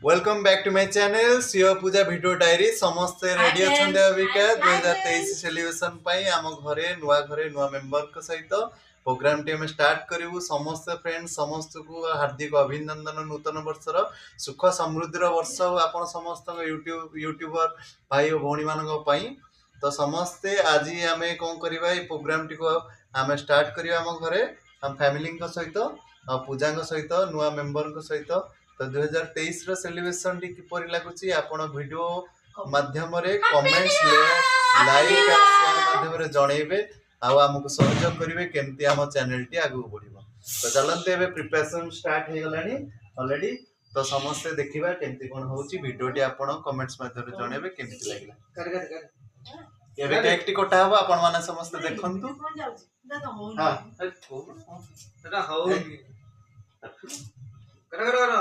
Welcome back to my channel Shiv Puja video diary समस्ते ready अच्छा अबिका 2023 सेलिब्रेशन आम घरे नुआ मेंबर सहित प्रोग्राम टी स्टार्ट करूँ। समस्त फ्रेंड समस्त को हार्दिक अभिनंदन नूतन वर्षर सुख समृद्धि वर्ष आप समस्त यूट्यूबर भाई और भौणी मान तो समस्ते आज आम कौन करवा प्रोग्राम टी आम स्टार्ट करवा आम घरे आम फैमिली सहित पूजा सहित नुआ मेंबर सहित तो 2023 रो सेलिब्रेशन टी किपरि लागुची आपण वीडियो माध्यम रे कमेंट्स लाइक और शेयर माध्यम रे जणैबे आ हमको सहयोग करिवे केमती हम चैनल टी आगु बढ़िबो। तो चलते एबे प्रिपरेशन स्टार्ट हे गलानी ऑलरेडी। तो समस्त देखिबा केमती कोन होउची वीडियो टी आपण कमेंट्स माध्यम रे जणैबे केमती लागिला। एबे केक टी कोटा हबो आपण माने समस्त देखंतु। हां एटा होउनी करा करा